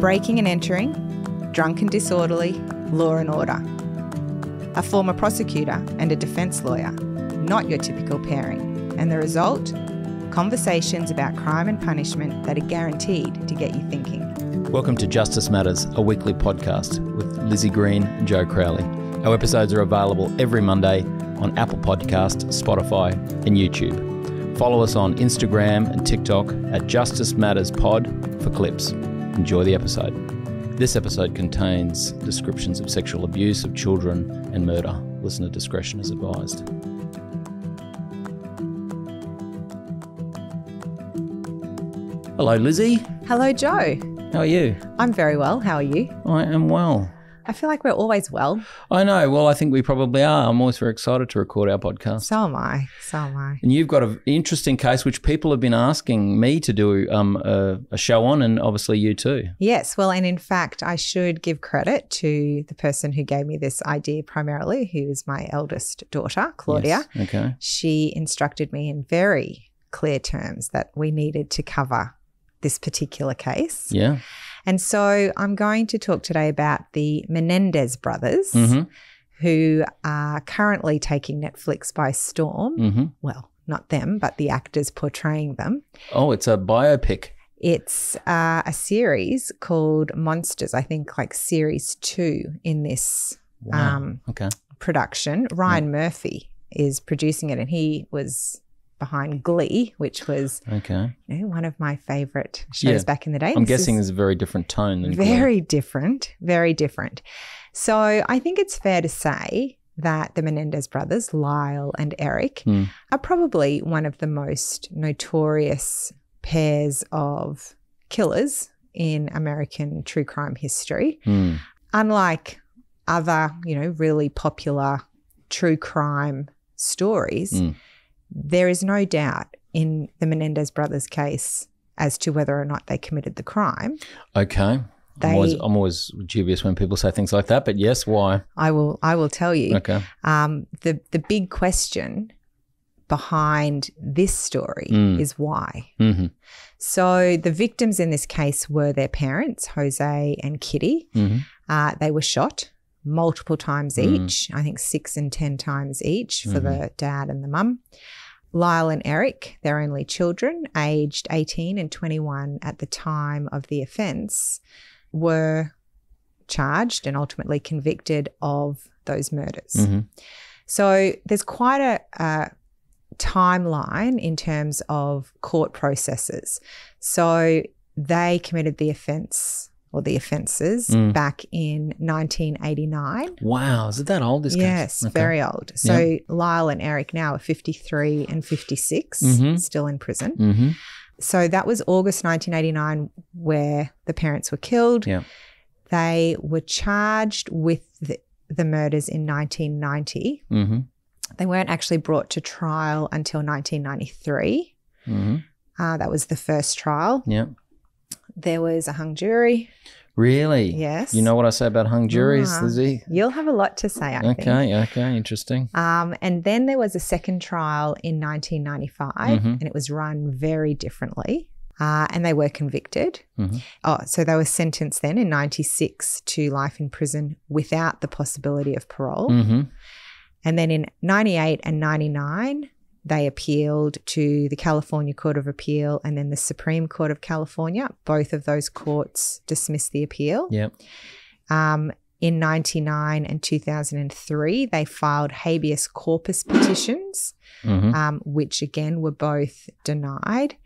breaking and entering, drunk and disorderly, law and order. A former prosecutor and a defence lawyer, not your typical pairing. And the result? Conversations about crime and punishment that are guaranteed to get you thinking. Welcome to Justice Matters, a weekly podcast with Lizzie Green and Joe Crowley. Our episodes are available every Monday on Apple Podcasts, Spotify and YouTube. Follow us on Instagram and TikTok at Justice Matters Pod for clips. Enjoy the episode. This episode contains descriptions of sexual abuse of children and murder. Listener discretion is advised. Hello, Lizzie. Hello, Joe. How are you? I'm very well. How are you? I am well. I feel like we're always well. I know. Well, I think we probably are. I'm always very excited to record our podcast. So am I. And you've got an interesting case which people have been asking me to do a show on, and obviously you too. Yes. Well, and in fact, I should give credit to the person who gave me this idea primarily, who is my eldest daughter, Claudia. Yes. Okay. She instructed me in very clear terms that we needed to cover this particular case. Yeah. And so I'm going to talk today about the Menendez Brothers, who are currently taking Netflix by storm. Well, not them, but the actors portraying them. Oh, it's a biopic. It's a series called Monsters, I think like series 2 in this production. Ryan Murphy is producing it, and he was behind Glee, which was one of my favourite shows back in the day. I'm guessing there's a very different tone than Glee. Very different. So I think it's fair to say that the Menendez brothers, Lyle and Eric, are probably one of the most notorious pairs of killers in American true crime history. Unlike other, really popular true crime stories, there is no doubt in the Menendez brothers case as to whether or not they committed the crime. Okay. I'm always dubious when people say things like that, but yes, why? I will tell you. Okay. The big question behind this story is why. So the victims in this case were their parents, Jose and Kitty. They were shot multiple times each, I think 6 and 10 times each for the dad and the mum. Lyle and Eric, their only children, aged 18 and 21 at the time of the offence, were charged and ultimately convicted of those murders. So there's quite a timeline in terms of court processes. So they committed the offence or the offences back in 1989. Wow, is it that old, this case? Yes, very old. So Lyle and Eric now are 53 and 56, still in prison. So that was August 1989 where the parents were killed. They were charged with the murders in 1990. They weren't actually brought to trial until 1993. That was the first trial. There was a hung jury. Really? Yes. You know what I say about hung juries, Lizzie? You'll have a lot to say, I think. Okay, interesting. And then there was a second trial in 1995 and it was run very differently and they were convicted. So they were sentenced then in 96 to life in prison without the possibility of parole. And then in 98 and 99, they appealed to the California Court of Appeal and then the Supreme Court of California. Both of those courts dismissed the appeal. In 1999 and 2003, they filed habeas corpus petitions, which again were both denied.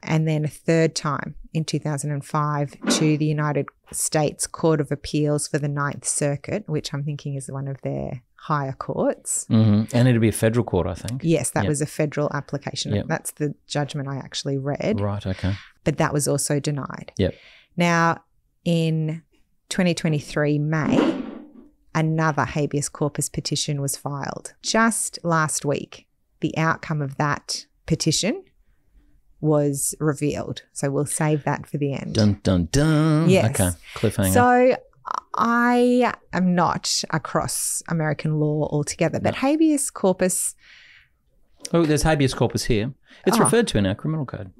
And then a third time in 2005 to the United States Court of Appeals for the Ninth Circuit, which I'm thinking is one of their higher courts. And it'd be a federal court, I think. Yes, that was a federal application. That's the judgment I actually read. Right, okay. But that was also denied. Now, in 2023 May, another habeas corpus petition was filed. Just last week, the outcome of that petition was revealed. So we'll save that for the end. Dun, dun, dun. Yes. Okay, cliffhanger. So I am not across American law altogether, but habeas corpus. Oh, there's habeas corpus here. It's referred to in our criminal code.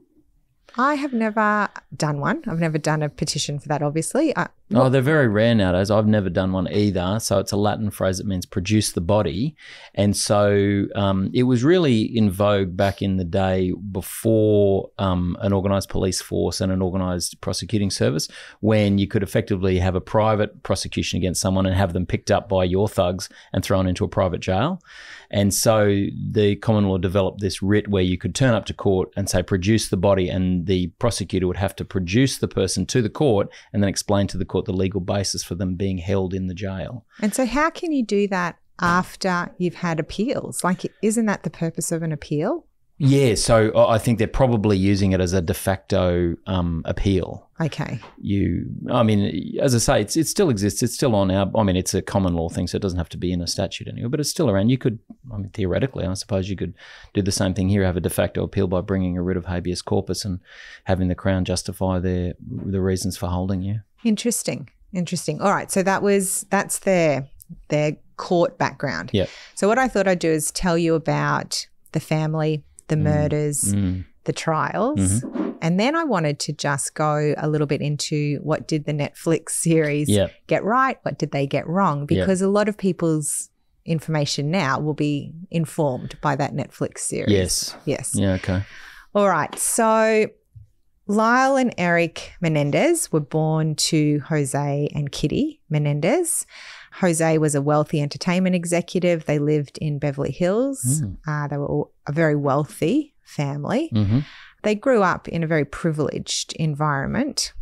I have never done one. I've never done a petition for that, obviously. They're very rare nowadays. I've never done one either. So it's a Latin phrase that means produce the body. And so it was really in vogue back in the day before an organised police force and an organised prosecuting service, when you could effectively have a private prosecution against someone and have them picked up by your thugs and thrown into a private jail. And so the common law developed this writ where you could turn up to court and say, produce the body, and the prosecutor would have to produce the person to the court and then explain to the court the legal basis for them being held in the jail. And so how can you do that after you've had appeals? Like, isn't that the purpose of an appeal? Yeah, so I think they're probably using it as a de facto appeal. Okay. As I say, it still exists. It's still on it's a common law thing, so it doesn't have to be in a statute anyway, but it's still around. You could, theoretically, I suppose you could do the same thing here, have a de facto appeal by bringing a writ of habeas corpus and having the Crown justify the reasons for holding you. Interesting. All right, so that's their court background. Yeah. So what I thought I'd do is tell you about the family, the murders, the trials. And then I wanted to just go a little bit into what did the Netflix series get right? What did they get wrong? Because a lot of people's information now will be informed by that Netflix series. Yes. Yeah, okay. All right. So Lyle and Eric Menendez were born to Jose and Kitty Menendez. Jose was a wealthy entertainment executive. They lived in Beverly Hills. They were a very wealthy family. They grew up in a very privileged environment.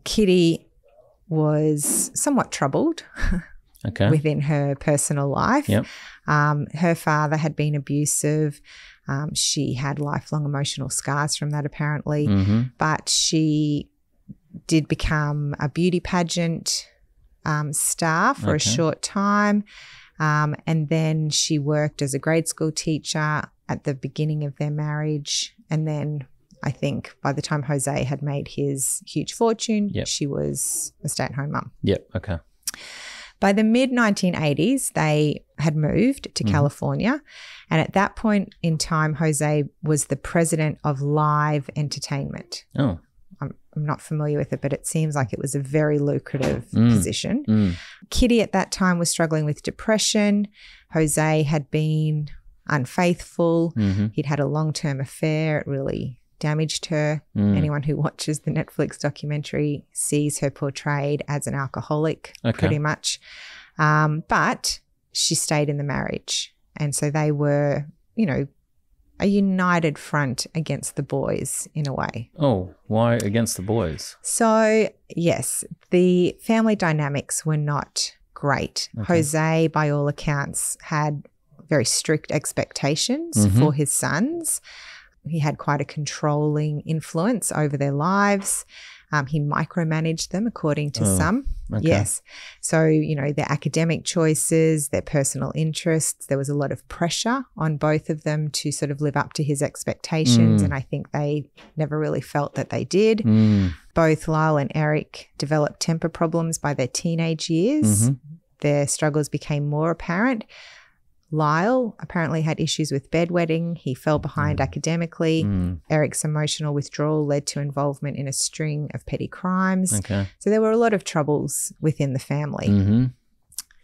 Kitty was somewhat troubled within her personal life. Her father had been abusive. She had lifelong emotional scars from that, apparently. But she did become a beauty pageant star for a short time. And then she worked as a grade school teacher at the beginning of their marriage. And then I think by the time Jose had made his huge fortune, she was a stay-at-home mum. By the mid-1980s, they had moved to California. And at that point in time, Jose was the president of Live Entertainment. Oh. I'm not familiar with it, but it seems like it was a very lucrative position. Kitty at that time was struggling with depression. Jose had been unfaithful. He'd had a long-term affair. It really damaged her. Anyone who watches the Netflix documentary sees her portrayed as an alcoholic pretty much. But she stayed in the marriage. And so they were, a united front against the boys in a way. Oh, why against the boys? So, yes, the family dynamics were not great. Jose, by all accounts, had very strict expectations for his sons. He had quite a controlling influence over their lives. He micromanaged them, according to some. Yes. So, their academic choices, their personal interests, there was a lot of pressure on both of them to sort of live up to his expectations. And I think they never really felt that they did. Both Lyle and Eric developed temper problems by their teenage years. Their struggles became more apparent. Lyle apparently had issues with bedwetting. He fell behind academically. Eric's emotional withdrawal led to involvement in a string of petty crimes. So there were a lot of troubles within the family.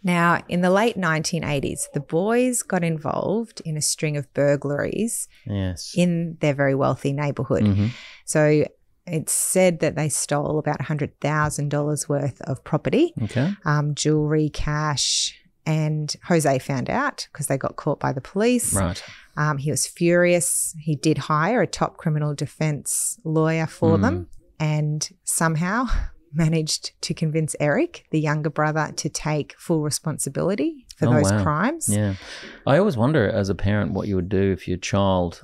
Now, in the late 1980s, the boys got involved in a string of burglaries in their very wealthy neighbourhood. So it's said that they stole about $100,000 worth of property, jewellery, cash. And Jose found out because they got caught by the police. Right. He was furious. He did hire a top criminal defence lawyer for them and somehow managed to convince Eric, the younger brother, to take full responsibility for those crimes. Yeah. I always wonder as a parent what you would do if your child,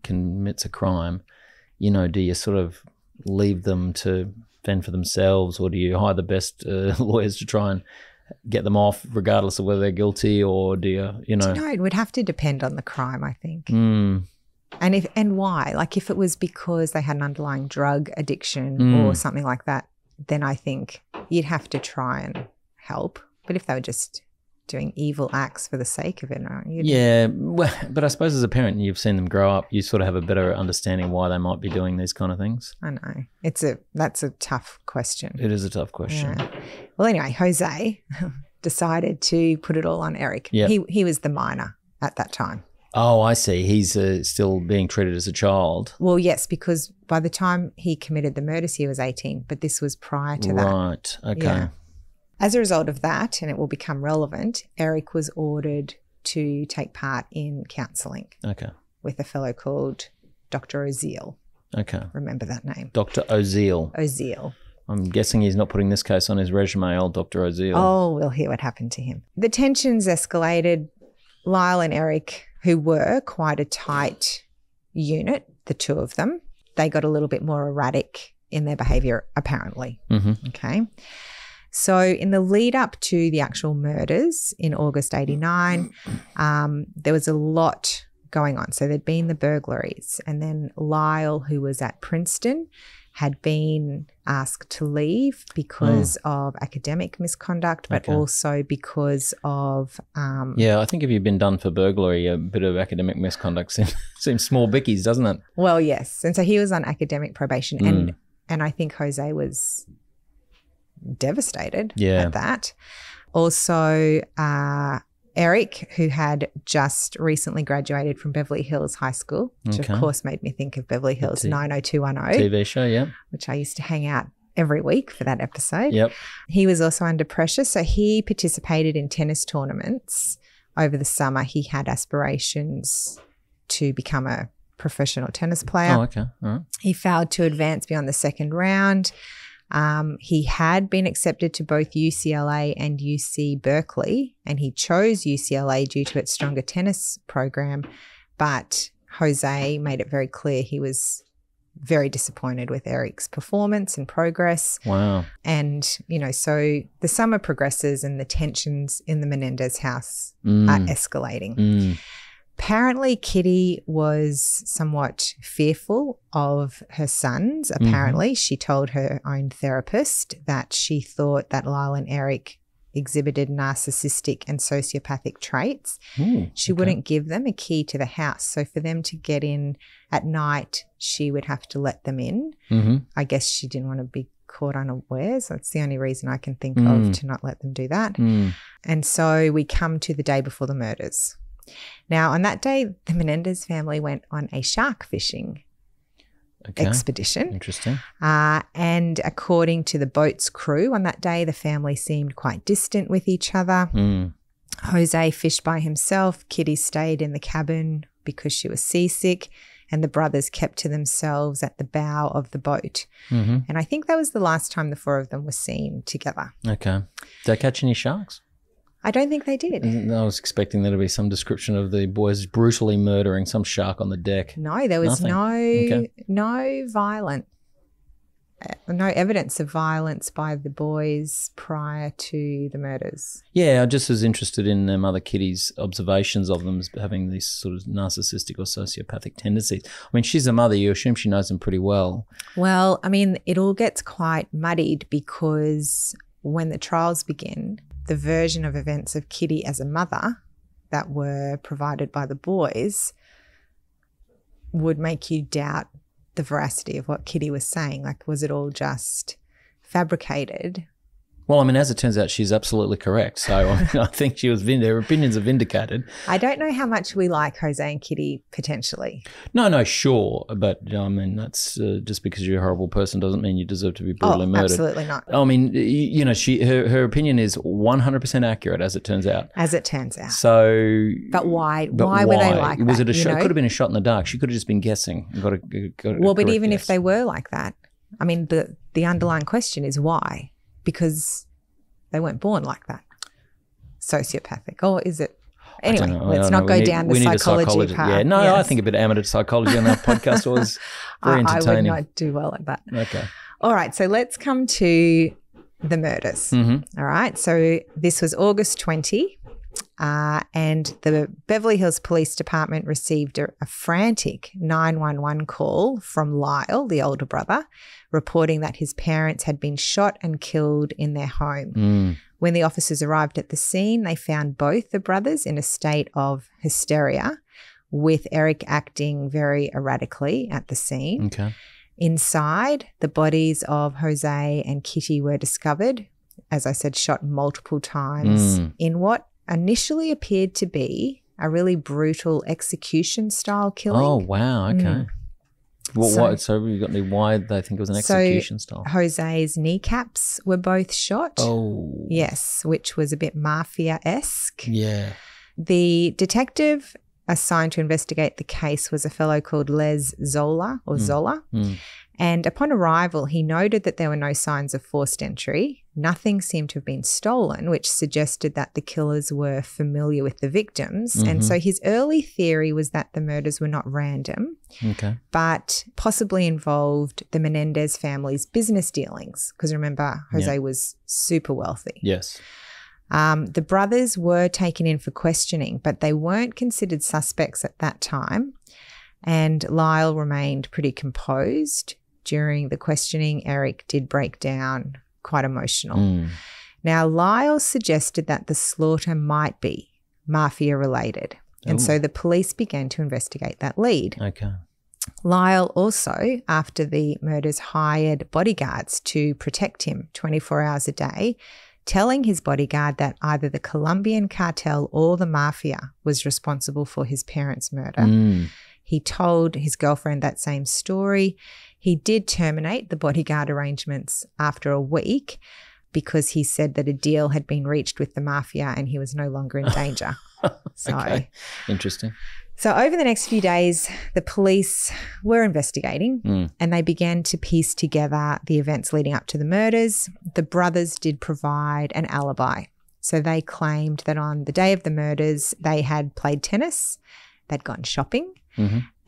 commits a crime. Do you sort of leave them to fend for themselves, or do you hire the best lawyers to try and get them off regardless of whether they're guilty, or do you, it would have to depend on the crime, I think. And why? Like if it was because they had an underlying drug addiction or something like that, then I think you'd have to try and help. But if they were just doing evil acts for the sake of it, aren't you? Yeah, well, but I suppose as a parent, you've seen them grow up. You sort of have a better understanding why they might be doing these kind of things. I know. That's a tough question. It is a tough question. Yeah. Well, anyway, Jose decided to put it all on Eric. Yep. He was the minor at that time. Oh, I see. He's still being treated as a child. Well, yes, because by the time he committed the murders, he was 18, but this was prior to that. Right. Okay. Yeah. As a result of that, and it will become relevant, Eric was ordered to take part in counselling. Okay. With a fellow called Dr. Oziel. Okay. Remember that name? Dr. Oziel. Oziel. I'm guessing he's not putting this case on his resume, old Dr. Oziel. Oh, we'll hear what happened to him. The tensions escalated. Lyle and Eric, who were quite a tight unit, the two of them, they got a little bit more erratic in their behaviour, apparently. Mm-hmm. Okay. So in the lead up to the actual murders in August 89, there was a lot going on. So there'd been the burglaries, and then Lyle, who was at Princeton, had been asked to leave because of academic misconduct, but also because of... yeah, I think if you've been done for burglary, a bit of academic misconduct seems small bickies, doesn't it? Well, yes. And so he was on academic probation, and I think Jose was devastated at that. Also, Eric, who had just recently graduated from Beverly Hills High School, which of course made me think of Beverly Hills 90210. TV show, yeah. Which I used to hang out every week for that episode. Yep. He was also under pressure. So he participated in tennis tournaments over the summer. He had aspirations to become a professional tennis player. Oh, okay. All right. He failed to advance beyond the second round. He had been accepted to both UCLA and UC Berkeley, and he chose UCLA due to its stronger tennis program. But Jose made it very clear he was very disappointed with Eric's performance and progress. Wow. And, you know, so the summer progresses and the tensions in the Menendez house are escalating. Apparently, Kitty was somewhat fearful of her sons. Apparently, she told her own therapist that she thought that Lyle and Eric exhibited narcissistic and sociopathic traits. She wouldn't give them a key to the house. So for them to get in at night, she would have to let them in. I guess she didn't want to be caught unawares. That's the only reason I can think of to not let them do that. And so we come to the day before the murders. Now, on that day, the Menendez family went on a shark fishing expedition. Interesting. And according to the boat's crew, on that day, the family seemed quite distant with each other. Jose fished by himself. Kitty stayed in the cabin because she was seasick, and the brothers kept to themselves at the bow of the boat. And I think that was the last time the four of them were seen together. Okay. Did they catch any sharks? I don't think they did. I was expecting there to be some description of the boys brutally murdering some shark on the deck. No, there was no evidence of violence by the boys prior to the murders. Yeah, I just was interested in Mother Kitty's observations of them as having these sort of narcissistic or sociopathic tendencies. I mean, she's a mother. You assume she knows them pretty well. Well, I mean, it all gets quite muddied because when the trials begin, the version of events of Kitty as a mother that were provided by the boys would make you doubt the veracity of what Kitty was saying. Like, was it all just fabricated? Well, I mean, as it turns out, she's absolutely correct. So I think her opinions are vindicated. I don't know how much we like Jose and Kitty potentially. No, sure. But, I mean, that's just because you're a horrible person doesn't mean you deserve to be brutally murdered. Absolutely not. I mean, you know, her opinion is 100% accurate, as it turns out. As it turns out. So. But why? Why were they like that? Was it a shot? It could have been a shot in the dark. She could have just been guessing. Well, but even if they were like that, I mean, the underlying question is why? Because they weren't born like that. Sociopathic. Or is it? Anyway, let's not go down the psychology path. Yeah, no, yes. I think a bit of amateur psychology on our podcast was very entertaining. I would not do well at that. Okay. All right, so let's come to the murders. All right, so this was August 20, And the Beverly Hills Police Department received a frantic 911 call from Lyle, the older brother, reporting that his parents had been shot and killed in their home. When the officers arrived at the scene, they found both the brothers in a state of hysteria, with Eric acting very erratically at the scene. Okay. Inside, the bodies of Jose and Kitty were discovered, as I said, shot multiple times in what initially appeared to be a really brutal execution-style killing. Oh, wow. Okay. So you got any why they think it was an execution style? Jose's kneecaps were both shot. Oh. Yes, which was a bit mafia-esque. Yeah. The detective assigned to investigate the case was a fellow called Les Zola, and upon arrival, he noted that there were no signs of forced entry. Nothing seemed to have been stolen, which suggested that the killers were familiar with the victims. And so his early theory was that the murders were not random, but possibly involved the Menendez family's business dealings. Because remember, Jose was super wealthy. Yes. The brothers were taken in for questioning, but they weren't considered suspects at that time. And Lyle remained pretty composed. During the questioning, Eric did break down, quite emotional. Now, Lyle suggested that the slaughter might be mafia related. And so the police began to investigate that lead. Okay. Lyle also, after the murders, hired bodyguards to protect him 24 hours a day, telling his bodyguard that either the Colombian cartel or the mafia was responsible for his parents' murder. He told his girlfriend that same story. He did terminate the bodyguard arrangements after a week because he said that a deal had been reached with the mafia and he was no longer in danger. Okay. Interesting. So over the next few days, the police were investigating and they began to piece together the events leading up to the murders. The brothers did provide an alibi. So they claimed that on the day of the murders, they had played tennis, they'd gone shopping,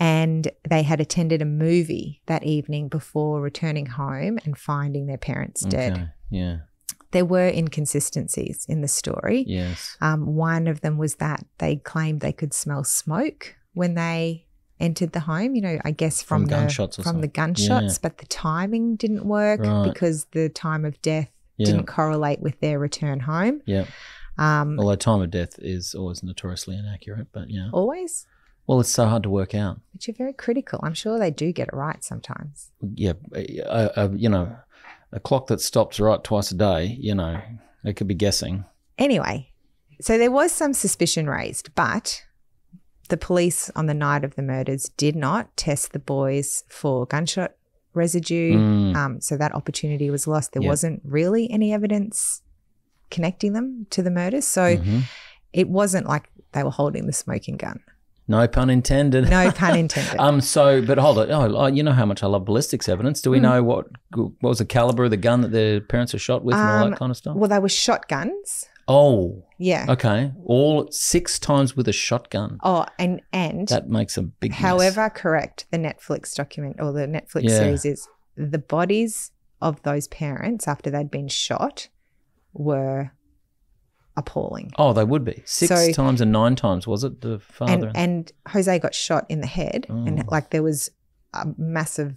and they had attended a movie that evening before returning home and finding their parents dead. Yeah. There were inconsistencies in the story. Yes. One of them was that they claimed they could smell smoke when they entered the home, I guess from gunshots the gunshots, but the timing didn't work because the time of death didn't correlate with their return home. Yeah. Although time of death is always notoriously inaccurate, but Always? Well, it's so hard to work out. But you're very critical. I'm sure they do get it right sometimes. Yeah. A clock that stops right twice a day, they could be guessing. Anyway, so there was some suspicion raised, but the police on the night of the murders did not test the boys for gunshot residue. So that opportunity was lost. There wasn't really any evidence connecting them to the murders. So it wasn't like they were holding the smoking gun. No pun intended. No pun intended. But hold it. Oh, you know how much I love ballistics evidence. Do we know what was the caliber of the gun that their parents were shot with and all that kind of stuff? Well, they were shotguns. Oh. Yeah. Okay. All 6 times with a shotgun. Oh, and that makes a big mess. However correct the Netflix document or the Netflix series is, the bodies of those parents after they'd been shot were appalling. Oh, they would be. 6 times and 9 times, was it, the father? And Jose got shot in the head and there was a massive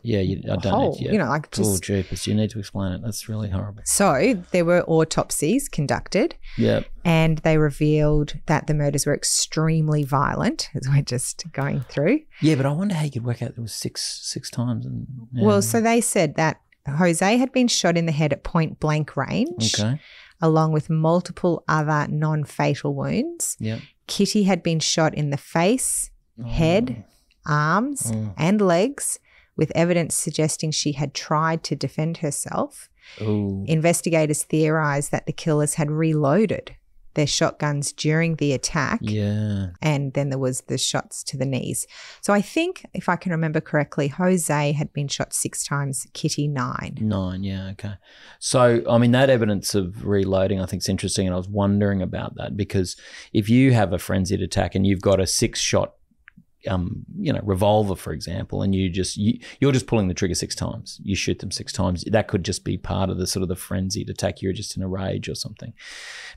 I don't hole, need to. Oh, jeepers, you need to explain it. That's really horrible. So there were autopsies conducted. Yeah. And they revealed that the murders were extremely violent, as we're just going through. Yeah, but I wonder how you could work out there was six times. Well, so they said that Jose had been shot in the head at point blank range. Okay. Along with multiple other non-fatal wounds. Yeah. Kitty had been shot in the face, head, arms, and legs, with evidence suggesting she had tried to defend herself. Ooh. Investigators theorized that the killers had reloaded their shotguns during the attack. Yeah. And then there was the shots to the knees. So I think, if I can remember correctly, Jose had been shot 6 times, Kitty 9. 9, yeah, okay. So, I mean, that evidence of reloading I think is interesting, and I was wondering about that because if you have a frenzied attack and you've got a 6-shot revolver, for example, and you're just pulling the trigger 6 times. You shoot them 6 times. That could just be part of the sort of the frenzied attack. You're just in a rage or something.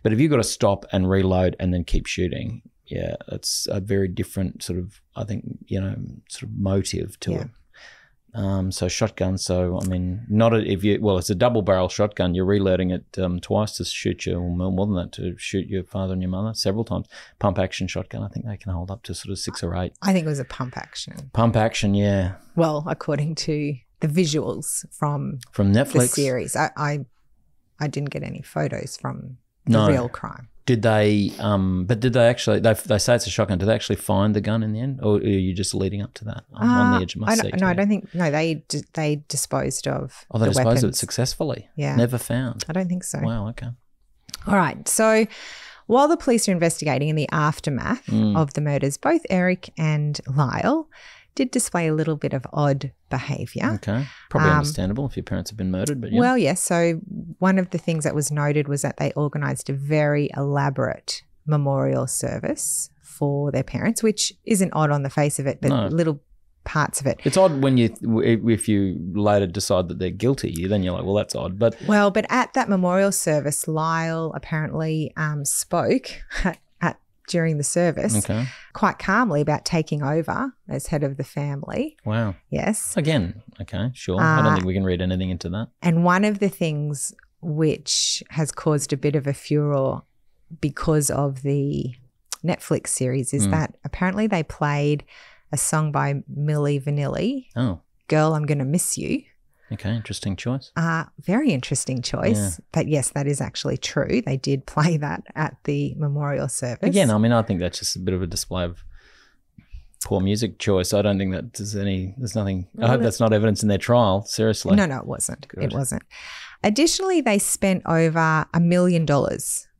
But if you've got to stop and reload and then keep shooting, yeah, it's a very different sort of, I think, sort of motive to it. So shotgun. So I mean, it's a double barrel shotgun. You're reloading it twice to shoot you, or more than that, to shoot your father and your mother several times. Pump action shotgun. I think they can hold up to sort of 6 or 8. I think it was a pump action. Pump action, yeah. Well, according to the visuals from Netflix the series, I didn't get any photos from the real crime. Did they? But did they actually? They say it's a shotgun. Did they actually find the gun in the end, or are you just leading up to that? I'm on the edge of my seat. No, I don't think. No, they disposed of. Oh, they disposed weapons. of it successfully. Yeah, never found. I don't think so. Wow. Okay. All right. So, while the police are investigating in the aftermath of the murders, both Eric and Lyle did display a little bit of odd behaviour. Okay. Probably understandable if your parents have been murdered, but yeah. Well, yes. So one of the things that was noted was that they organised a very elaborate memorial service for their parents, which isn't odd on the face of it, but little parts of it. It's odd when if you later decide that they're guilty, then you're like, well, that's odd. But at that memorial service, Lyle apparently spoke during the service quite calmly about taking over as head of the family. Wow. Yes. Again, okay, sure. I don't think we can read anything into that. And one of the things which has caused a bit of a furore because of the Netflix series is that apparently they played a song by Milli Vanilli. Oh. Girl, I'm Gonna Miss You. Okay, interesting choice. Very interesting choice. Yeah. But yes, that is actually true. They did play that at the memorial service. Again, I mean, I think that's just a bit of a display of poor music choice. I don't think that there's nothing. I hope that's not evidence in their trial. Seriously. No, it wasn't. Good. It wasn't. Additionally, they spent over $1 million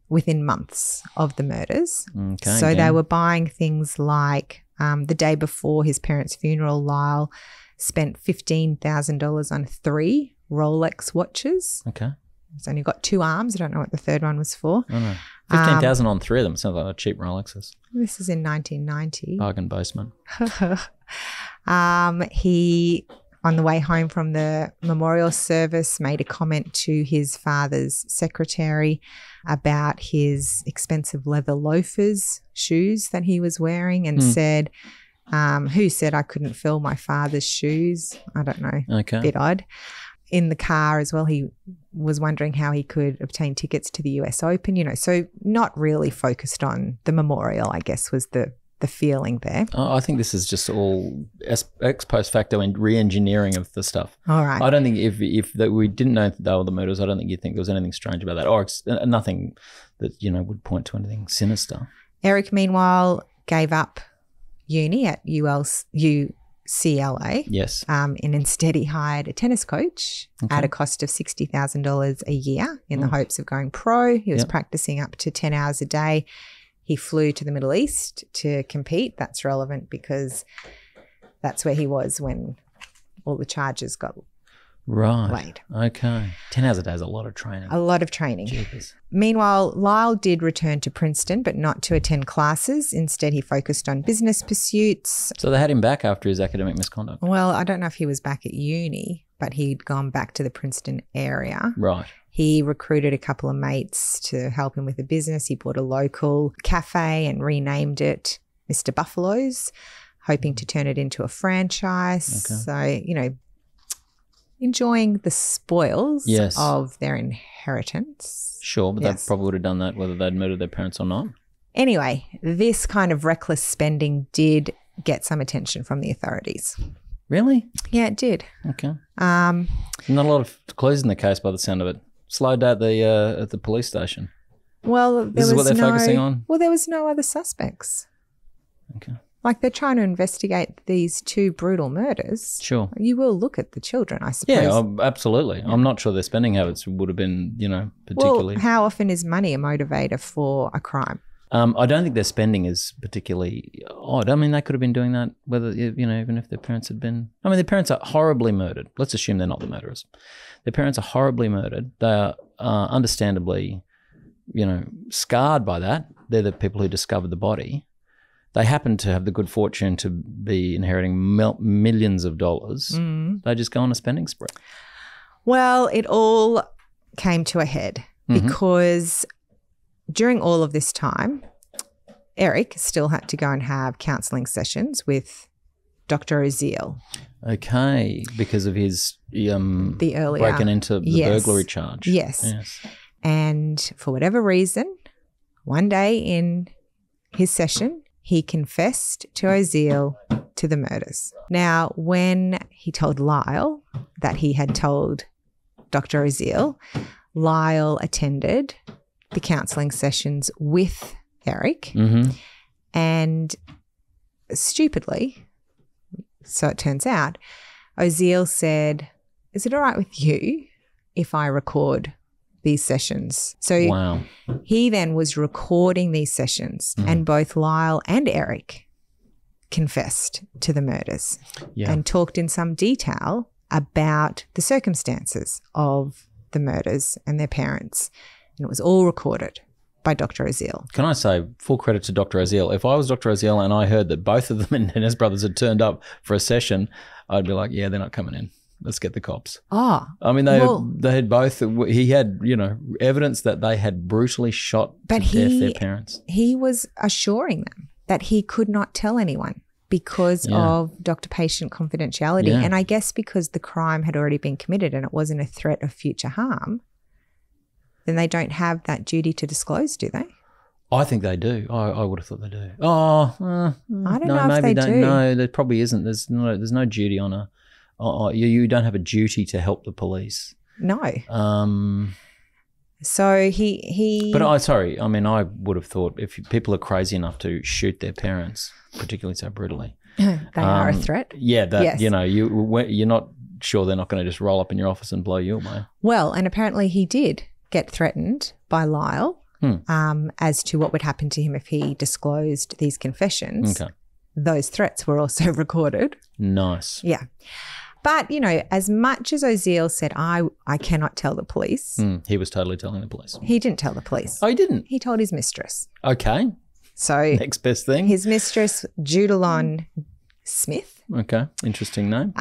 within months of the murders. Okay. So they were buying things like the day before his parents' funeral, Lyle spent $15,000 on 3 Rolex watches. Okay. It's only got 2 arms. I don't know what the third one was for. Oh, no. 15,000 on 3 of them. Sounds like cheap Rolexes. This is in 1990. Bargain basement. He, on the way home from the memorial service, made a comment to his father's secretary about his expensive leather loafers, shoes that he was wearing, and said, who said I couldn't fill my father's shoes? I don't know. Okay. Bit odd. In the car as well, he was wondering how he could obtain tickets to the US Open, so not really focused on the memorial, I guess, was the feeling there. I think this is just all ex post facto and re-engineering of the stuff. All right. I don't think if we didn't know that they were the murders, I don't think you'd think there was anything strange about that, or nothing that, would point to anything sinister. Eric, meanwhile, gave up uni at UCLA. Yes. And instead he hired a tennis coach at a cost of $60,000 a year in the hopes of going pro. He was practicing up to 10 hours a day. He flew to the Middle East to compete. That's relevant because that's where he was when all the charges got laid. Okay. 10 hours a day is a lot of training. A lot of training. Jeepers. Meanwhile, Lyle did return to Princeton, but not to attend classes. Instead, he focused on business pursuits. So they had him back after his academic misconduct? Well, I don't know if he was back at uni, but he'd gone back to the Princeton area. Right. He recruited a couple of mates to help him with the business. He bought a local cafe and renamed it Mr. Buffalo's, hoping to turn it into a franchise. Okay. So, enjoying the spoils of their inheritance. Sure, but they probably would have done that whether they'd murdered their parents or not. Anyway, this kind of reckless spending did get some attention from the authorities. Really? Yeah, it did. Okay. Not a lot of clues in the case by the sound of it. Slow day at the police station. Well, this is what they're focusing on? Well, there was no other suspects. Okay. Like they're trying to investigate these 2 brutal murders. Sure. You will look at the children, I suppose. Yeah, absolutely. Yeah. I'm not sure their spending habits would have been, particularly. Well, how often is money a motivator for a crime? I don't think their spending is particularly odd. I mean, they could have been doing that whether, even if their parents had been. I mean, their parents are horribly murdered. Let's assume they're not the murderers. Their parents are horribly murdered. They are understandably, scarred by that. They're the people who discovered the body. they happen to have the good fortune to be inheriting millions of dollars, they just go on a spending spree. Well, it all came to a head because during all of this time, Eric still had to go and have counselling sessions with Dr. Oziel. Okay, because of his the earlier breaking into the burglary charge. Yes. And for whatever reason, one day in his session, he confessed to Oziel to the murders. Now, when he told Lyle that he had told Dr. Oziel, Lyle attended the counselling sessions with Eric and stupidly, so it turns out, Oziel said, "Is it all right with you if I record these sessions?" So he then was recording these sessions and both Lyle and Eric confessed to the murders and talked in some detail about the circumstances of the murders and their parents. And it was all recorded by Dr. Oziel. Can I say full credit to Dr. Oziel? If I was Dr. Oziel and I heard that both of the Menendez brothers had turned up for a session, I'd be like, yeah, they're not coming in. Let's get the cops. Oh. I mean, they had both. He had, evidence that they had brutally shot to death their parents. He was assuring them that he could not tell anyone because of doctor-patient confidentiality. Yeah. And I guess because the crime had already been committed and it wasn't a threat of future harm, then they don't have that duty to disclose, do they? I think they do. I would have thought they do. I don't know if they do. No, there probably isn't. There's no duty on a. You don't have a duty to help the police. No. So he. But I would have thought if people are crazy enough to shoot their parents, particularly so brutally, they are a threat. Yeah, that you're not sure they're not going to just roll up in your office and blow you away. Well, and apparently he did get threatened by Lyle as to what would happen to him if he disclosed these confessions. Okay. Those threats were also recorded. Nice. Yeah. But, as much as Oziel said, I cannot tell the police. He was totally telling the police. He didn't tell the police. Oh, he didn't? He told his mistress. Okay. So next best thing. His mistress, Judalon Smith. Okay. Interesting name.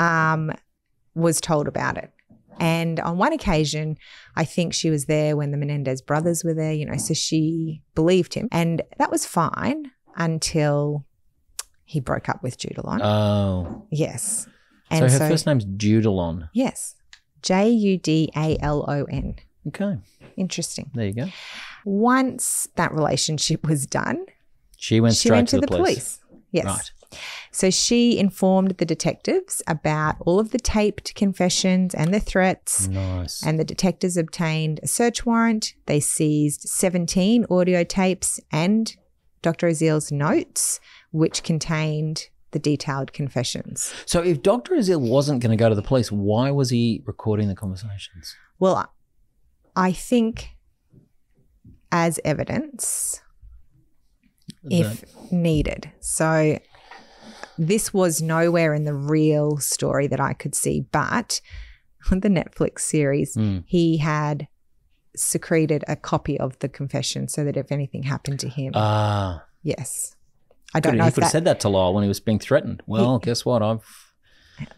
Was told about it. And on one occasion, I think she was there when the Menendez brothers were there, so she believed him. And that was fine until he broke up with Judalon. Oh. Yes. And so her first name's Judalon. Yes. Judalon. Okay. Interesting. There you go. Once that relationship was done, she went straight to the police. Yes. Right. So she informed the detectives about all of the taped confessions and the threats. Nice. And the detectives obtained a search warrant. They seized 17 audio tapes and Dr. Oziel's notes, which contained the detailed confessions. So if Dr. Oziel wasn't going to go to the police, why was he recording the conversations? Well, I think as evidence, if needed. So this was nowhere in the real story that I could see, but on the Netflix series, he had secreted a copy of the confession so that if anything happened to him. Yes. I don't know if he could have said that to Lyle when he was being threatened. Well, guess what?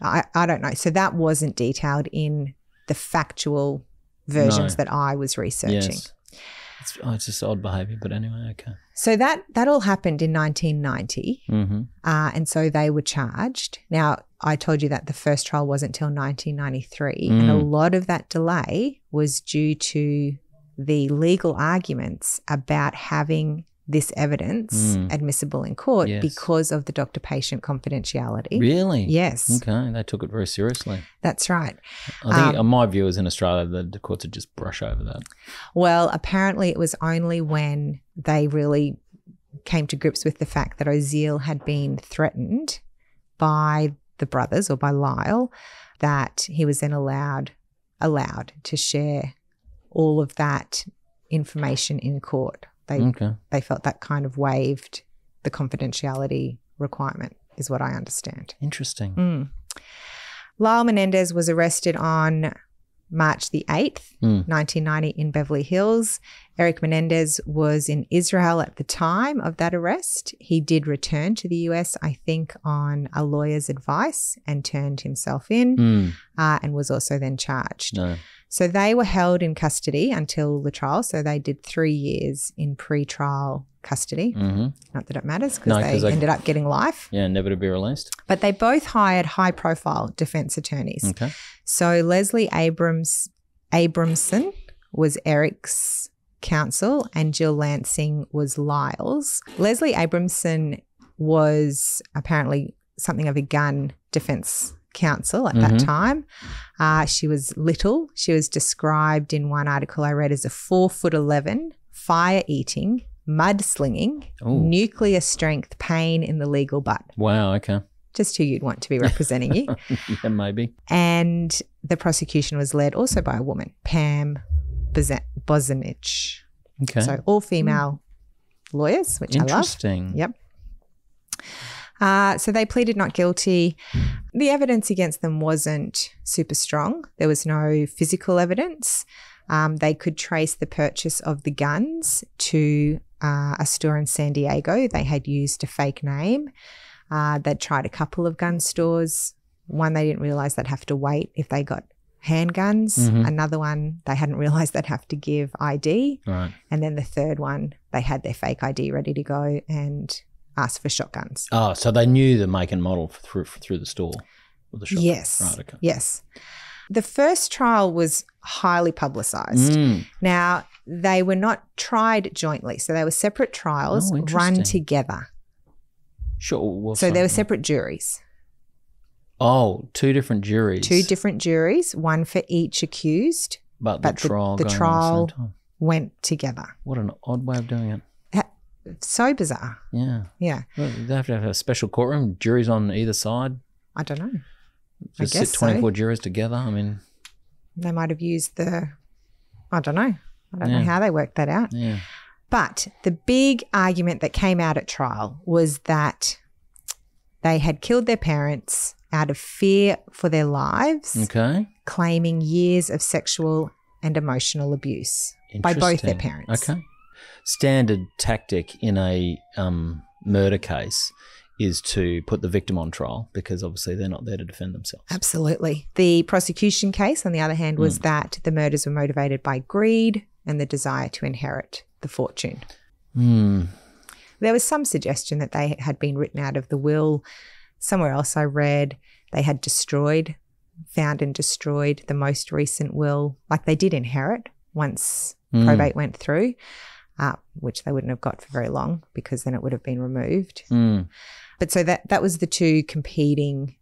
I don't know. So that wasn't detailed in the factual versions that I was researching. Yes. It's just odd behaviour, but anyway, okay. So that all happened in 1990, and so they were charged. Now, I told you that the first trial wasn't until 1993, and a lot of that delay was due to the legal arguments about having this evidence admissible in court because of the doctor-patient confidentiality. Really? Yes. Okay, they took it very seriously. That's right. I think my view is in Australia, the courts would just brush over that. Well, apparently it was only when they really came to grips with the fact that Oziel had been threatened by the brothers or by Lyle that he was then allowed to share all of that information in court. They felt that kind of waived the confidentiality requirement, is what I understand. Interesting. Lyle Menendez was arrested on March the 8th, 1990 in Beverly Hills. Eric Menendez was in Israel at the time of that arrest. He did return to the US, I think, on a lawyer's advice and turned himself in and was also then charged. No. So they were held in custody until the trial. So they did 3 years in pre-trial custody. Not that it matters because they ended up getting life. Yeah, never to be released. But they both hired high-profile defense attorneys. Okay. So Leslie Abramson was Eric's counsel and Jill Lansing was Lyle's. Leslie Abramson was apparently something of a gun defense counsel at that time. She was little. She was described in one article I read as a 4'11", fire-eating, mudslinging, nuclear strength pain in the legal butt. Wow, okay. Just who you'd want to be representing you. Yeah, maybe. And the prosecution was led also by a woman, Pam Bozanich. Okay. So all female lawyers, which I love. Interesting. Yep. So they pleaded not guilty. The evidence against them wasn't super strong. There was no physical evidence. They could trace the purchase of the guns to a store in San Diego. They had used a fake name. They'd tried a couple of gun stores. One, they didn't realise they'd have to wait if they got handguns. Another one, they hadn't realised they'd have to give ID. Right. And then the third one, they had their fake ID ready to go and asked for shotguns. Oh, so they knew the make and model through the store or the shop. Yes. Right, okay. Yes. The first trial was highly publicised. Now, they were not tried jointly. So they were separate trials run together. Sure. Well, so there were separate juries. Oh, two different juries. Two different juries, one for each accused. But the trial the going trial on at the same time. Went together. What an odd way of doing it. So bizarre. Yeah. Yeah. Well, they have to have a special courtroom, juries on either side. I don't know. Just I guess sit 24 so. Juries together. I mean, they might have used I don't know. I don't know how they worked that out. Yeah. But the big argument that came out at trial was that they had killed their parents out of fear for their lives, claiming years of sexual and emotional abuse by both their parents. Okay. Standard tactic in a murder case is to put the victim on trial because obviously they're not there to defend themselves. Absolutely. The prosecution case, on the other hand, was that the murders were motivated by greed and the desire to inherit the fortune. There was some suggestion that they had been written out of the will. Somewhere else I read they had found and destroyed the most recent will. Like they did inherit once probate went through, which they wouldn't have got for very long because then it would have been removed. But so that was the two competing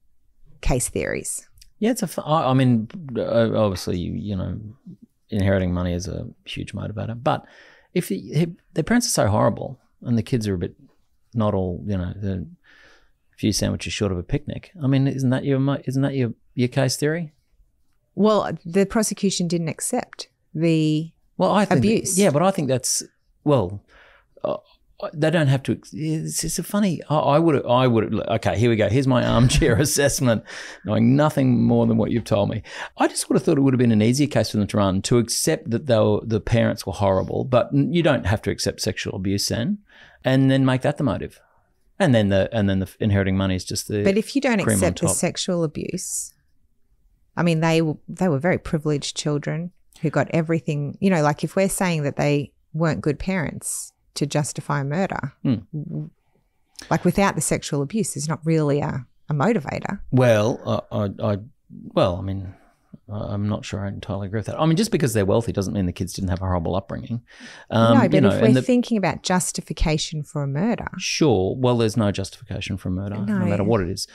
case theories. Yeah, I mean, obviously, you know, inheriting money is a huge motivator. But if their parents are so horrible and the kids are a bit not all, you know, a few sandwiches short of a picnic. I mean, isn't that your case theory? Well, the prosecution didn't accept the abuse. But I think that's they don't have to. It's a funny. I would. Okay, here we go. Here's my armchair assessment, knowing nothing more than what you've told me. I just would have thought it would have been an easier case for them to run to accept that the parents were horrible, but you don't have to accept sexual abuse then, and then make that the motive, and then the inheriting money is just the. But if you don't accept the sexual abuse, I mean, they were very privileged children who got everything. You know, like if we're saying that they weren't good parents to justify murder. Like without the sexual abuse, there's not really a motivator. Well, I mean, I'm not sure I entirely agree with that. I mean, just because they're wealthy doesn't mean the kids didn't have a horrible upbringing. No, but if we're thinking about justification for a murder. Sure. Well, there's no justification for a murder, no matter what it is.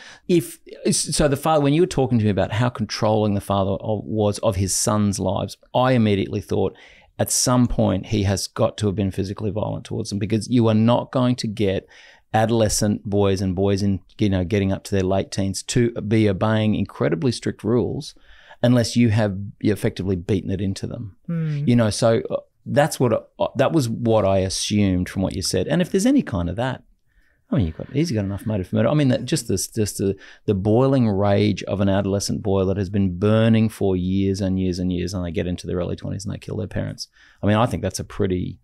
So the father, when you were talking to me about how controlling the father was of his son's lives, I immediately thought, at some point, he has got to have been physically violent towards them because you are not going to get adolescent boys and boys in, you know, getting up to their late teens to be obeying incredibly strict rules unless you effectively beaten it into them. You know, so that was what I assumed from what you said. And if there's any kind of that, I mean, he's got enough motive for murder. I mean, that just the boiling rage of an adolescent boy that has been burning for years and years and years, and they get into their early 20s and they kill their parents. I mean, I think that's a pretty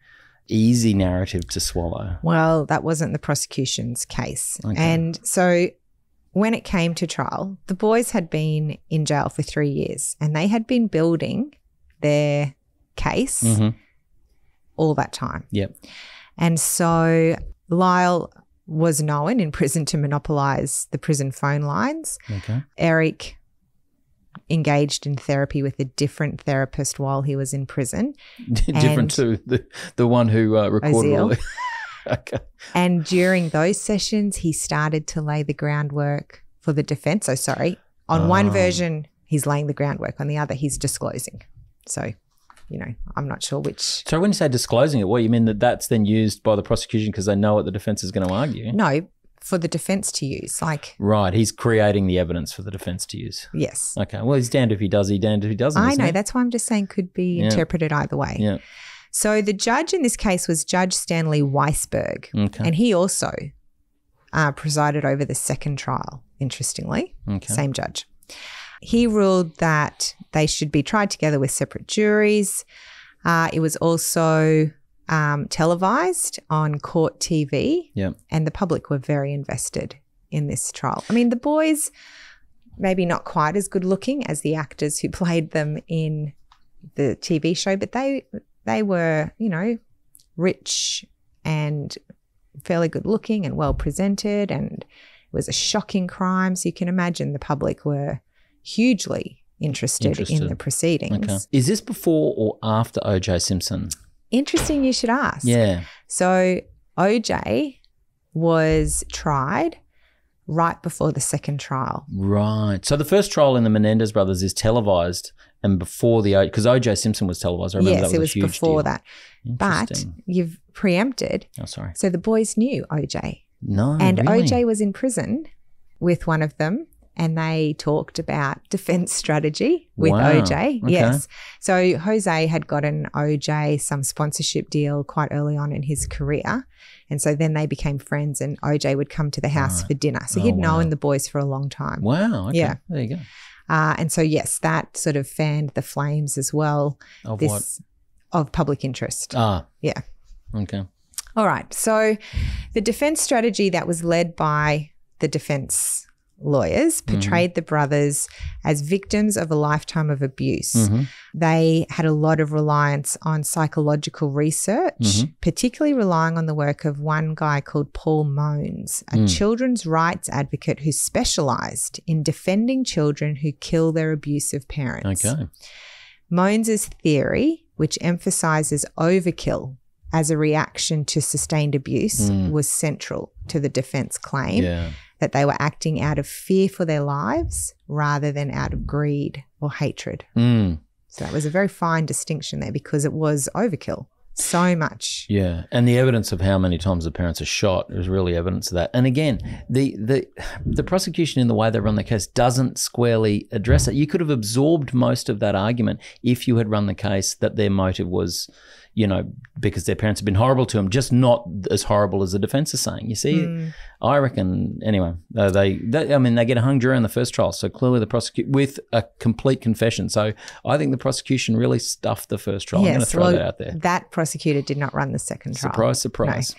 easy narrative to swallow. Well, that wasn't the prosecution's case. Okay. And so when it came to trial, the boys had been in jail for 3 years and they had been building their case all that time. Yep. And so Lyle was known in prison to monopolise the prison phone lines. Okay. Eric engaged in therapy with a different therapist while he was in prison. Different to the one who recorded all the... Okay. And during those sessions, he started to lay the groundwork for the defence. So, sorry, on one version, he's laying the groundwork. On the other, he's disclosing. So, you know, I'm not sure which. So when you say disclosing it, what you mean that's then used by the prosecution because they know what the defence is going to argue? No, for the defence to use. Right, he's creating the evidence for the defence to use. Yes. Okay, well, he's damned if he does, he's damned if he doesn't. I know, that's why I'm just saying could be interpreted either way. Yeah. So the judge in this case was Judge Stanley Weisberg, and he also presided over the second trial, interestingly, same judge. He ruled that they should be tried together with separate juries. It was also televised on court TV, and the public were very invested in this trial. I mean, the boys maybe not quite as good looking as the actors who played them in the TV show, but they were, you know, rich and fairly good looking and well presented, and it was a shocking crime. So you can imagine the public were hugely interested in the proceedings. Okay. Is this before or after O.J. Simpson? Interesting you should ask. Yeah. So O.J. was tried right before the second trial. Right. So the first trial in the Menendez Brothers is televised and before because O.J. Simpson was televised. I remember that was a huge before deal. that. But you've preempted. Oh, sorry. So the boys knew O.J. No, and really? O.J. was in prison with one of them, and they talked about defence strategy with O.J. Okay. Yes. So Jose had gotten O.J. some sponsorship deal quite early on in his career, and so then they became friends, and O.J. would come to the house for dinner. So he'd known the boys for a long time. Wow. Okay. Yeah. There you go. And so, yes, that sort of fanned the flames as well. Of what? Of public interest. Ah. Yeah. Okay. All right. So the defence strategy that was led by the defence lawyers portrayed the brothers as victims of a lifetime of abuse. They had a lot of reliance on psychological research, particularly relying on the work of one guy called Paul Mones, a children's rights advocate who specialised in defending children who kill their abusive parents. Okay. Mones's theory, which emphasises overkill as a reaction to sustained abuse, was central to the defence claim. Yeah. That they were acting out of fear for their lives rather than out of greed or hatred. So that was a very fine distinction there because it was overkill. So much. Yeah. And the evidence of how many times the parents are shot is really evidence of that. And again, the prosecution in the way they run the case doesn't squarely address it. You could have absorbed most of that argument if you had run the case that their motive was, you know, because their parents have been horrible to them, just not as horrible as the defence is saying. You see, I reckon, anyway, they get a hung jury in the first trial, so clearly the prosecution, with a complete confession. So I think the prosecution really stuffed the first trial. I'm going to throw that out there. That prosecutor did not run the second trial. Surprise, surprise.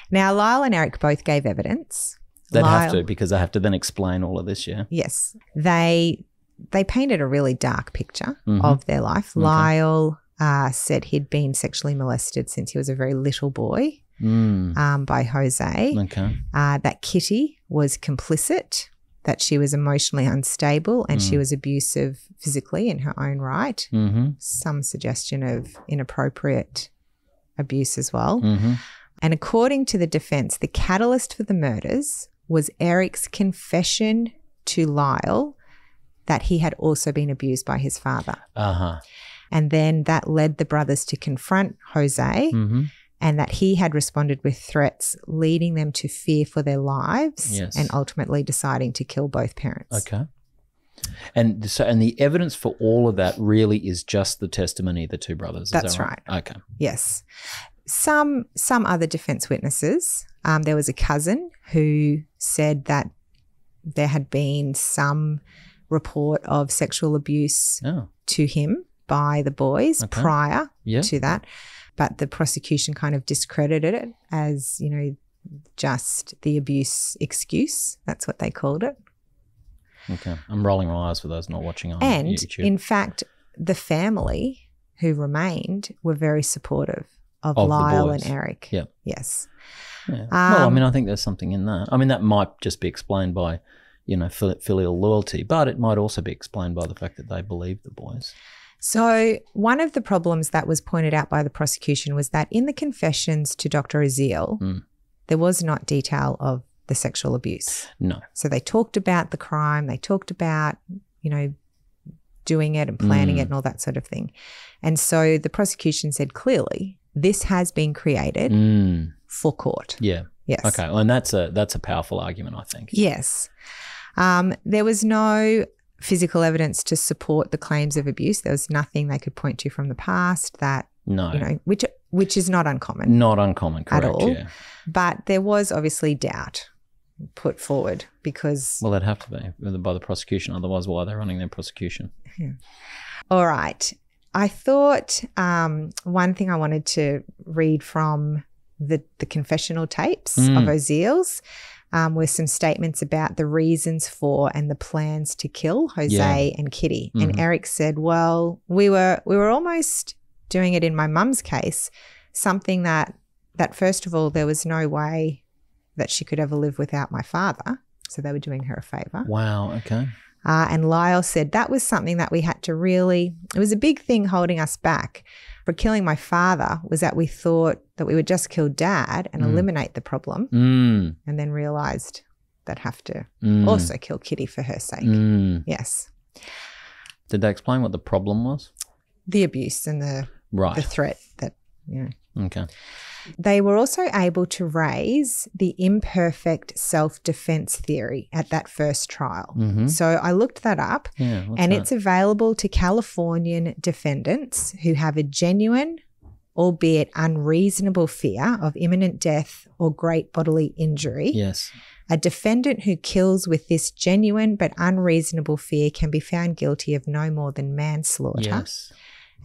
No. Now, Lyle and Eric both gave evidence. They'd have to, because they have to then explain all of this, yeah? Yes. They painted a really dark picture of their life. Okay. Lyle said he'd been sexually molested since he was a very little boy by Jose. Okay. That Kitty was complicit, that she was emotionally unstable and she was abusive physically in her own right. Some suggestion of inappropriate abuse as well. And according to the defence, the catalyst for the murders was Eric's confession to Lyle that he had also been abused by his father. And then that led the brothers to confront Jose and that he had responded with threats, leading them to fear for their lives and ultimately deciding to kill both parents. Okay. And the evidence for all of that really is just the testimony of the two brothers. Is That's that right? Okay. Yes. some other defense witnesses. There was a cousin who said that there had been some report of sexual abuse to him by the boys prior to that, but the prosecution kind of discredited it as, you know, just the abuse excuse. That's what they called it. Okay. I'm rolling my eyes for those not watching on YouTube. And in fact, the family who remained were very supportive of Lyle and Eric. Yeah. Yes. Yeah. Well, I mean, I think there's something in that. I mean, that might just be explained by, you know, filial loyalty, but it might also be explained by the fact that they believe the boys. So one of the problems that was pointed out by the prosecution was that in the confessions to Dr. Aziel, there was not detail of the sexual abuse. No. So they talked about the crime, they talked about, you know, doing it and planning it and all that sort of thing. And so the prosecution said clearly this has been created for court. Yeah. Yes. Okay. Well, and that's a powerful argument, I think. Yes. There was no physical evidence to support the claims of abuse. There was nothing they could point to from the past that, you know, which is not uncommon. Not uncommon, correct, at all. Yeah. But there was obviously doubt put forward because... Well, that'd have to be by the prosecution. Otherwise, why are they running their prosecution? Yeah. All right. I thought one thing I wanted to read from the confessional tapes of Aziel's were some statements about the reasons for and the plans to kill Jose and Kitty. And Eric said, well, we were almost doing it in my mum's case, something that first of all, there was no way that she could ever live without my father. So they were doing her a favour. Wow, okay. And Lyle said that was something that we had to really, it was a big thing holding us back for killing my father, was that we thought that we would just kill Dad and eliminate the problem and then realised they'd have to also kill Kitty for her sake. Yes. Did they explain what the problem was? The abuse and the threat that, you know. Okay. They were also able to raise the imperfect self-defense theory at that first trial. So I looked that up and it's available to Californian defendants who have a genuine, albeit unreasonable fear of imminent death or great bodily injury. Yes. A defendant who kills with this genuine but unreasonable fear can be found guilty of no more than manslaughter. Yes.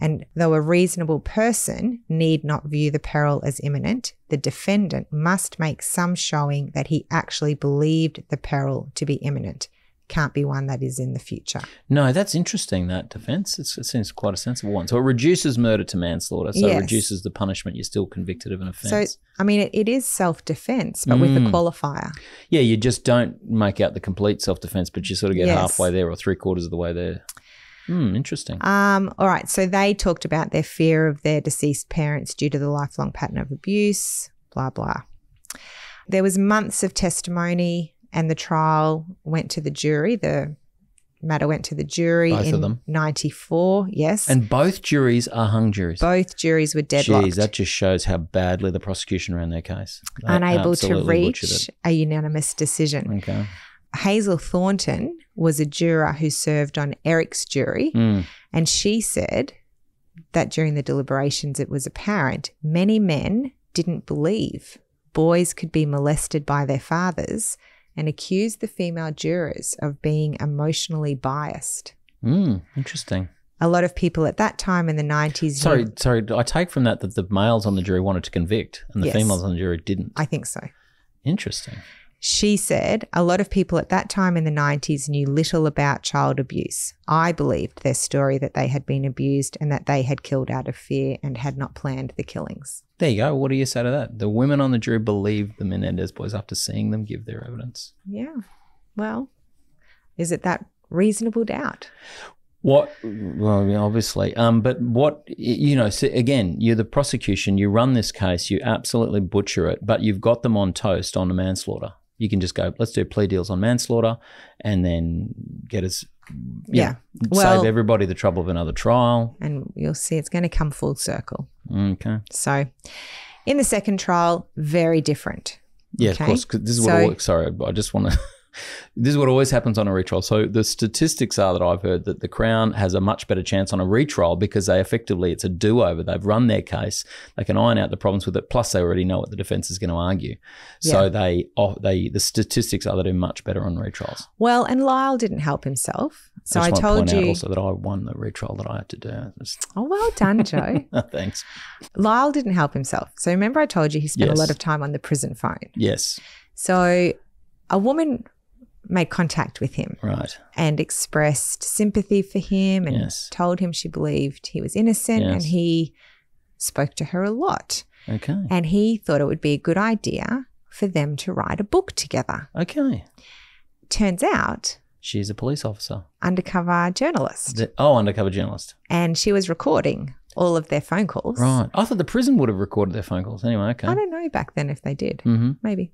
And though a reasonable person need not view the peril as imminent, the defendant must make some showing that he actually believed the peril to be imminent. Can't be one that is in the future. No, that's interesting, that defence. It seems quite a sensible one. So it reduces murder to manslaughter. So it reduces the punishment. You're still convicted of an offence. So, I mean, it is self-defence, but with a qualifier. Yeah, you just don't make out the complete self-defence, but you sort of get halfway there or 3/4 of the way there. Interesting. All right. So they talked about their fear of their deceased parents due to the lifelong pattern of abuse, blah, blah. There was months of testimony and the trial went to the jury. The matter went to the jury both of them. 94, yes. And both juries are hung juries. Both juries were deadlocked. Jeez, that just shows how badly the prosecution ran their case. They unable to reach a unanimous decision. Okay. Hazel Thornton was a juror who served on Eric's jury, and she said that during the deliberations it was apparent many men didn't believe boys could be molested by their fathers and accused the female jurors of being emotionally biased. Interesting. A lot of people at that time in the 90s... Sorry, I take from that the males on the jury wanted to convict and the females on the jury didn't. I think so. Interesting. She said, a lot of people at that time in the 90s knew little about child abuse. I believed their story that they had been abused and that they had killed out of fear and had not planned the killings. There you go. What do you say to that? The women on the jury believed the Menendez boys after seeing them give their evidence. Yeah. Well, is it that reasonable doubt? Well, obviously. But what, you know, so again, you're the prosecution, you run this case, you absolutely butcher it, but you've got them on toast on the manslaughter. You can just go, let's do plea deals on manslaughter and then get us, save everybody the trouble of another trial. And you'll see it's going to come full circle. Okay. So in the second trial, very different. Yeah, of course. 'Cause this is what sorry, I just want to This is what always happens on a retrial. So the statistics are that I've heard that the Crown has a much better chance on a retrial because it's a do-over. They've run their case. They can iron out the problems with it. Plus, they already know what the defence is going to argue. So the statistics are they do much better on retrials. Well, and Lyle didn't help himself. So I told you also that I won the retrial that I had to do. Oh, well done, Joe. Thanks. Lyle didn't help himself. So remember I told you he spent a lot of time on the prison phone. Yes. So a woman made contact with him, right, and expressed sympathy for him and told him she believed he was innocent, and he spoke to her a lot. Okay. And he thought it would be a good idea for them to write a book together. Okay. Turns out she's a police officer. Undercover journalist. Undercover journalist. And she was recording all of their phone calls. Right. I thought the prison would have recorded their phone calls. Anyway, okay. I don't know back then if they did. Mm-hmm. Maybe.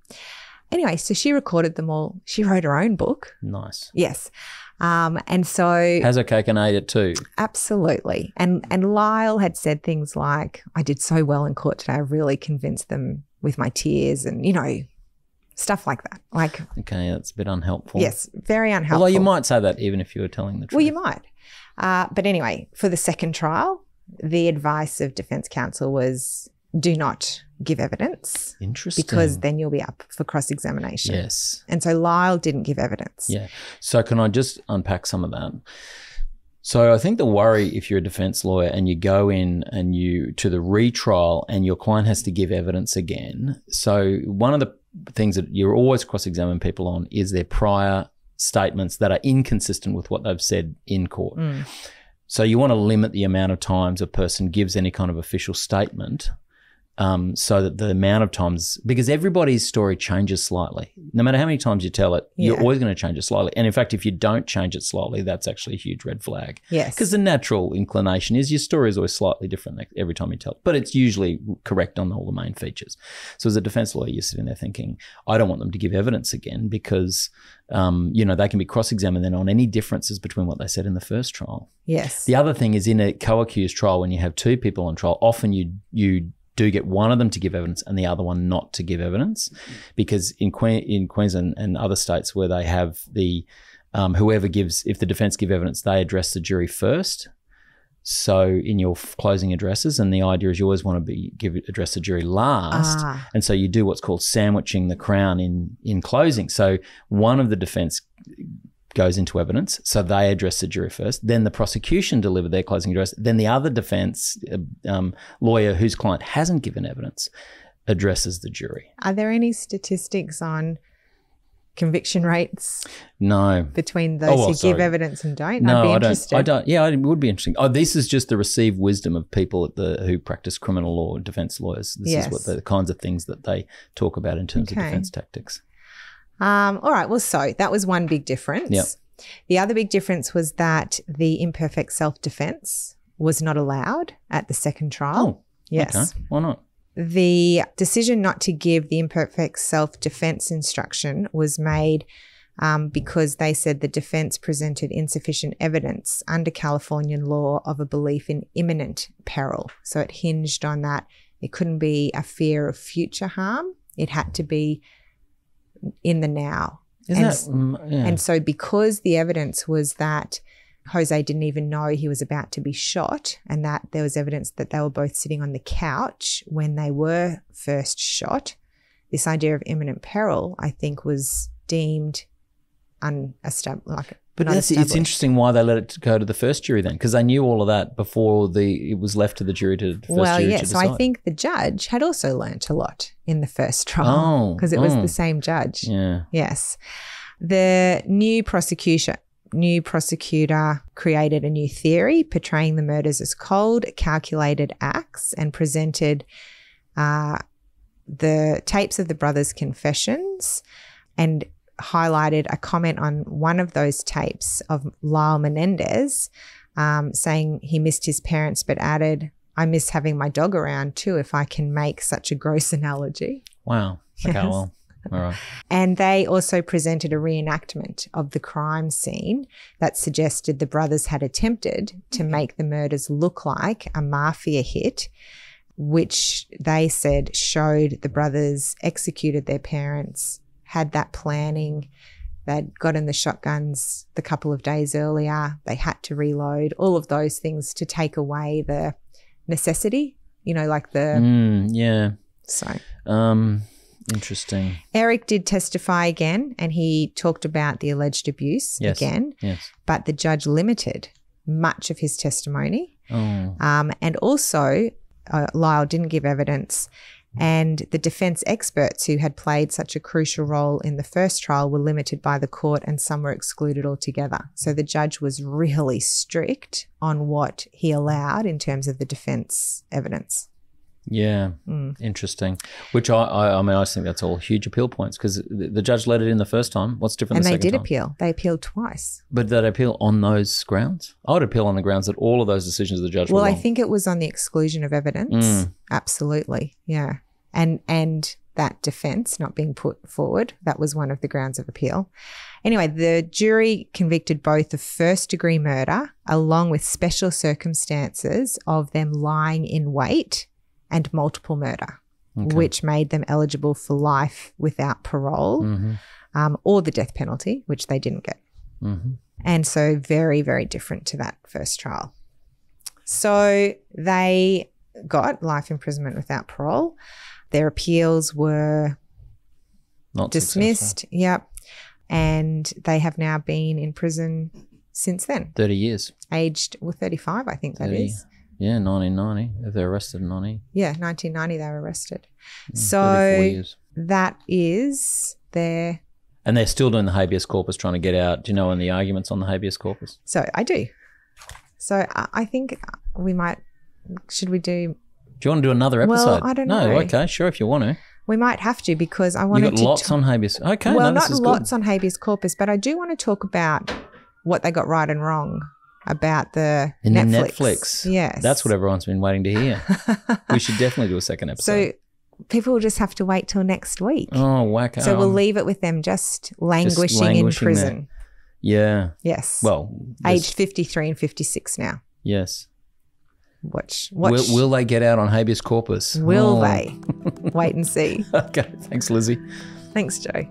Anyway, so she recorded them all. She wrote her own book. Nice. Yes. And so... Has her cake and ate it too. Absolutely. And Lyle had said things like, I did so well in court today. I really convinced them with my tears and, stuff like that. Like, okay, that's a bit unhelpful. Yes, very unhelpful. Although you might say that even if you were telling the truth. Well, you might. But anyway, for the second trial, the advice of defence counsel was do not give evidence. Interesting. Because then you'll be up for cross-examination. Yes. And so Lyle didn't give evidence. Yeah. So can I just unpack some of that? So I think the worry if you're a defence lawyer and you go in and to the retrial and your client has to give evidence again. So one of the things that you're always cross-examining people on is their prior statements that are inconsistent with what they've said in court. Mm. So you want to limit the amount of times a person gives any kind of official statement so that the amount of times, because everybody's story changes slightly. No matter how many times you tell it, you're always going to change it slightly. And in fact, if you don't change it slightly, that's actually a huge red flag. Yes. Because the natural inclination is your story is always slightly different every time you tell it, but it's usually correct on all the main features. So as a defence lawyer, you're sitting there thinking, I don't want them to give evidence again because, they can be cross-examined then on any differences between what they said in the first trial. Yes. The other thing is in a co-accused trial, when you have two people on trial, often you do get one of them to give evidence and the other one not to give evidence, because in Queensland and other states where they have the if the defence give evidence, they address the jury first. So in your closing addresses, and the idea is you always want to address the jury last, and so you do what's called sandwiching the Crown in closing. So one of the defence goes into evidence, so they address the jury first, then the prosecution deliver their closing address, then the other defence lawyer whose client hasn't given evidence addresses the jury. Are there any statistics on conviction rates? No. Between those who give evidence and don't? No, I'd be interested. I don't. Yeah, it would be interesting. Oh, this is just the received wisdom of people who practice criminal law, defence lawyers. This is what the kinds of things that they talk about in terms of defence tactics. All right. Well, so that was one big difference. Yep. The other big difference was that the imperfect self-defense was not allowed at the second trial. Oh, yes. Okay. Why not? The decision not to give the imperfect self-defense instruction was made because they said the defense presented insufficient evidence under Californian law of a belief in imminent peril. So it hinged on that. It couldn't be a fear of future harm. It had to be in the now. And so because the evidence was that Jose didn't even know he was about to be shot, and that there was evidence that they were both sitting on the couch when they were first shot, this idea of imminent peril, I think, was deemed unestablished. But it's interesting why they let it go to the first jury then, because they knew all of that before it was left to the jury to to decide. So I think the judge had also learnt a lot in the first trial because it was the same judge. Yeah. Yes. The new prosecutor created a new theory portraying the murders as cold, calculated acts, and presented the tapes of the brothers' confessions and highlighted a comment on one of those tapes of Lyle Menendez saying he missed his parents but added, I miss having my dog around too, if I can make such a gross analogy. Wow. Okay, yes. Well, all right. And they also presented a reenactment of the crime scene that suggested the brothers had attempted to make the murders look like a mafia hit, which they said showed the brothers executed their parents, had that planning, They'd gotten the shotguns the couple of days earlier. They had to reload, all of those things to take away the necessity, like the... yeah. So... Interesting. Eric did testify again, and he talked about the alleged abuse again. Yes. But the judge limited much of his testimony. Oh. And also, Lyle didn't give evidence, and the defence experts who had played such a crucial role in the first trial were limited by the court, and some were excluded altogether. So the judge was really strict on what he allowed in terms of the defence evidence. Yeah, interesting. Which I mean, I think that's all huge appeal points, because the judge let it in the first time. What's different the second time? And they did appeal. They appealed twice. But did they appeal on those grounds? I would appeal on the grounds that all of those decisions of the judge were wrong. Well, I think it was on the exclusion of evidence. Absolutely, yeah. And that defence not being put forward, that was one of the grounds of appeal. Anyway, the jury convicted both of first-degree murder along with special circumstances of them lying in wait and multiple murder, which made them eligible for life without parole or the death penalty, which they didn't get. And so very, very different to that first trial. So they got life imprisonment without parole. Their appeals were not dismissed. Successful. Yep. And they have now been in prison since then. 30 years. Aged, 35, I think 30. That is. Yeah, 1990. They were arrested in 90. Yeah, 1990 they were arrested. 34 So years. That is their... And they're still doing the habeas corpus, trying to get out. Do you know any arguments on the habeas corpus? So I do. So I think we might... Should we do... Do you want to do another episode? Well, I don't know. No, okay, sure, if you want to. We might have to, because I wanted to... You've got lots on habeas. Okay, well, no, this not is lots good. on habeas corpus, but I do want to talk about what they got right and wrong about the Netflix. Yes. That's what everyone's been waiting to hear. We should definitely do a second episode. So people will just have to wait till next week. Oh, whack. So we'll leave it with them just languishing in prison. There. Yeah. Yes. Well. Aged 53 and 56 now. Yes. Watch. Will they get out on habeas corpus? Will they? Wait and see. Okay. Thanks, Lizzie. Thanks, Joe.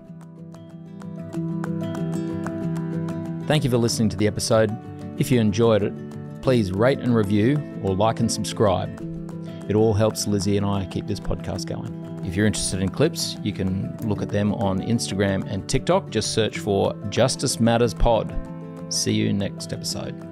Thank you for listening to the episode. If you enjoyed it, please rate and review or like and subscribe. It all helps Lizzie and I keep this podcast going. If you're interested in clips, you can look at them on Instagram and TikTok. Just search for Justice Matters Pod. See you next episode.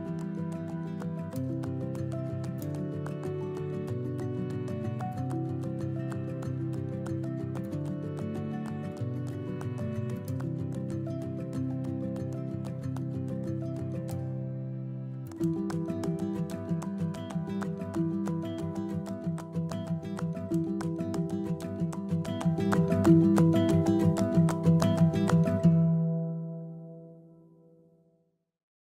Thank you.